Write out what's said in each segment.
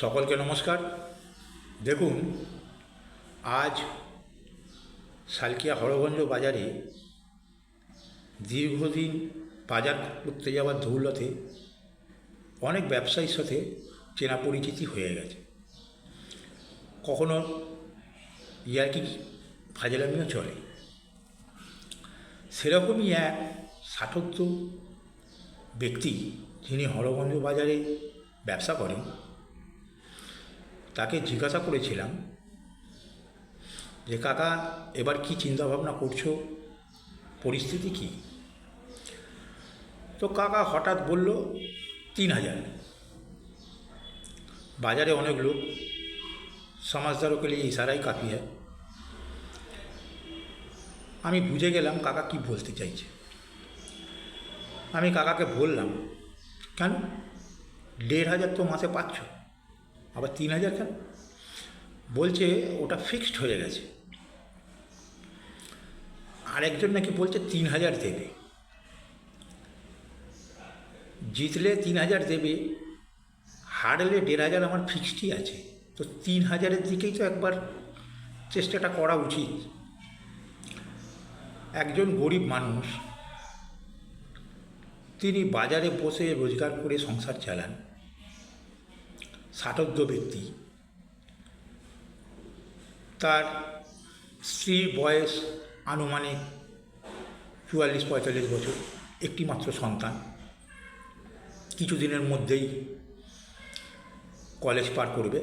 সকলকে নমস্কার। দেখুন, আজ সালকিয়া হরগঞ্জ বাজারে দীর্ঘদিন বাজার করতে যাওয়ার দৌলতে অনেক ব্যবসায়ীর সাথে চেনা পরিচিতি হয়ে গেছে। কখনো ইয়ার্কি ফাজলামিও চলে। সেরকমই এক ষাটোর্ধ্ব ব্যক্তি, যিনি হরগঞ্জ বাজারে ব্যবসা করেন, তাকে জিজ্ঞাসা করেছিলাম যে, কাকা, এবার কি চিন্তাভাবনা করছো, পরিস্থিতি কি? তো কাকা হঠাৎ বলল 3,000। বাজারে অনেক লোক, সমাজদারও के लिए ইশারাই কাফি है। আমি বুঝে গেলাম কাকা কি বলতে চাইছে। আমি কাকাকে বললাম, কেন 1,500 তো মাসে পাচ্ছ, আবার 3,000 কেন? বলছে ওটা ফিক্সড হয়ে গেছে। আরেকজন নাকি বলছে 3,000 দেবে, জিতলে 3,000 দেবে, হারলে 1,500 আমার ফিক্সডই আছে। তো 3,000-এর দিকেই তো একবার চেষ্টাটা করা উচিত। একজন গরিব মানুষ, তিনি বাজারে বসে রোজগার করে সংসার চালান। ষাটোর্ধ্ব ব্যক্তি, তার স্ত্রীর বয়স আনুমানিক 44-45 বছর, একটি মাত্র সন্তান, কিছুদিনের মধ্যেই কলেজ পার করবে।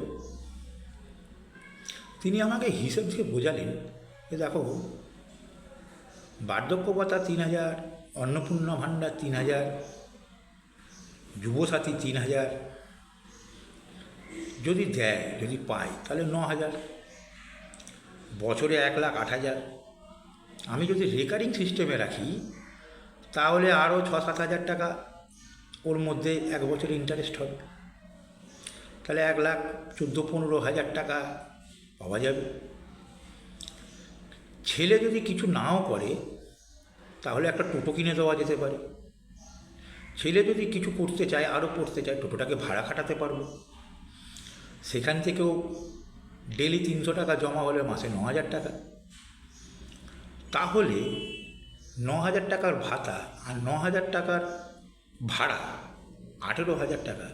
তিনি আমাকে হিসেব দিয়ে বোঝালেন যে, দেখো, বার্ধক্য ভাতা 3,000, অন্নপূর্ণা ভাণ্ডার 3,000, যুবসাথী 3,000 যদি দেয়, যদি পাই, তাহলে 9,000, বছরে 1,08,000। আমি যদি রেকারিং সিস্টেমে রাখি, তাহলে আরও 6-7 হাজার টাকা ওর মধ্যে এক বছরে ইন্টারেস্ট হবে, তাহলে 1,14-15,000 টাকা পাওয়া যাবে। ছেলে যদি কিছু নাও করে, তাহলে একটা টোটো কিনে দেওয়া যেতে পারে। ছেলে যদি কিছু করতে চায়, আরও পড়তে চায়, টোটোটাকে ভাড়া খাটাতে পারবো। সেখান থেকেও ডেলি 300 টাকা জমা হলে মাসে 9,000 টাকা। তাহলে 9,000 টাকার ভাতা আর 9,000 টাকার ভাড়া, 18,000 টাকা।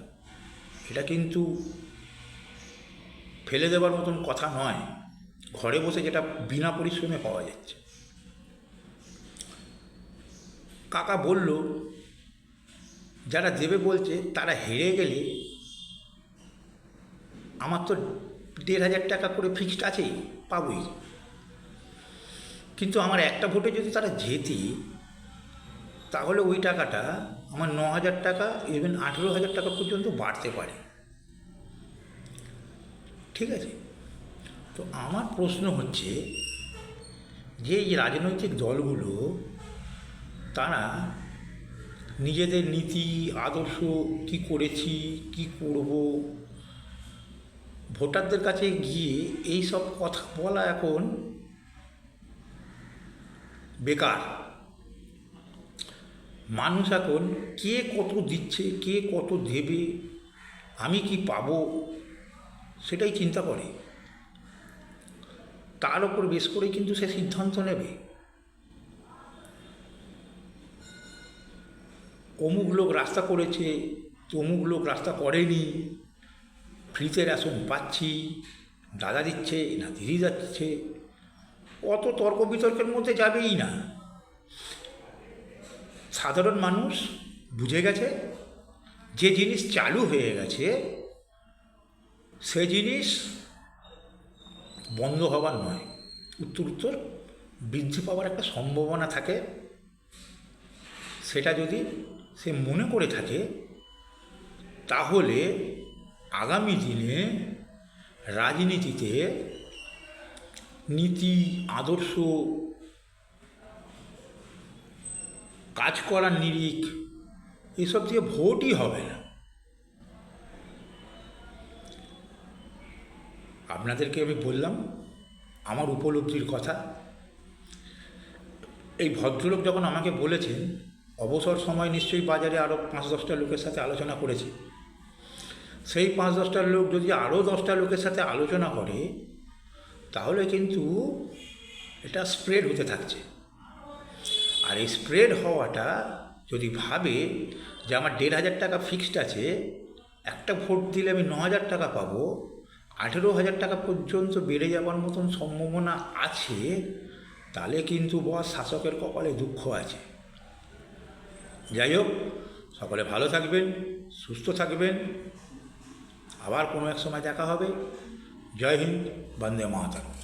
এটা কিন্তু ফেলে দেওয়ার মতন কথা নয়, ঘরে বসে যেটা বিনা পরিশ্রমে পাওয়া যাচ্ছে। কাকা বলল, যারা দেবে বলছে তারা হেরে গেলে আমার তো 1,500 টাকা করে ফিক্সড আছেই, পাবই। কিন্তু আমার একটা ভোটে যদি তারা জেতে, তাহলে ওই টাকাটা আমার 9,000 টাকা, ইভেন 18,000 টাকা পর্যন্ত বাড়তে পারে। ঠিক আছে? তো আমার প্রশ্ন হচ্ছে যে, এই রাজনৈতিক দলগুলো, তারা নিজেদের নীতি আদর্শ, কি করেছি, কি করব, ভোটারদের কাছে গিয়ে এই সব কথা বলা এখন বেকার। মানুষ এখন কে কত দিচ্ছে, কে কত দেবে, আমি কি পাবো, সেটাই চিন্তা করে। তার ওপর বেশ করেই কিন্তু সে সিদ্ধান্ত নেবে। অমুক লোক রাস্তা করেছে, তমুক লোক রাস্তা করেনি, ফ্রিতে রেশন পাচ্ছি, দাদা দিচ্ছে না দিদি যাচ্ছে, অত তর্ক বিতর্কের মধ্যে যাবেই না। সাধারণ মানুষ বুঝে গেছে যে জিনিস চালু হয়ে গেছে, সে জিনিস বন্ধ হবার নয়, উত্তর বৃদ্ধি পাওয়ার একটা সম্ভাবনা থাকে। সেটা যদি সে মনে করে থাকে, তাহলে আগামী দিনে রাজনীতিতে নীতি আদর্শ, কাজ করার নিরিখ, এসব দিয়ে ভোটই হবে না। আপনাদেরকে আমি বললাম আমার উপলব্ধির কথা। এই ভদ্রলোক যখন আমাকে বলেছেন, অবসর সময় নিশ্চয়ই বাজারে আরও 5-10টা লোকের সাথে আলোচনা করেছে। সেই 5-10টার লোক যদি আরও 10টা লোকের সাথে আলোচনা করে, তাহলে কিন্তু এটা স্প্রেড হতে থাকছে। আর এই স্প্রেড হওয়াটা যদি ভাবে যে আমার 1,500 টাকা ফিক্সড আছে, একটা ভোট দিলে আমি 9,000 টাকা পাবো, 18,000 টাকা পর্যন্ত বেড়ে যাওয়ার মতন সম্ভাবনা আছে, তাহলে কিন্তু বস শাসকের কপালে দুঃখ আছে। যাই হোক, সকলে ভালো থাকবেন, সুস্থ থাকবেন, আবার কোনো এক সময় দেখা হবে। জয় হিন্দ, বন্দে মাতরম।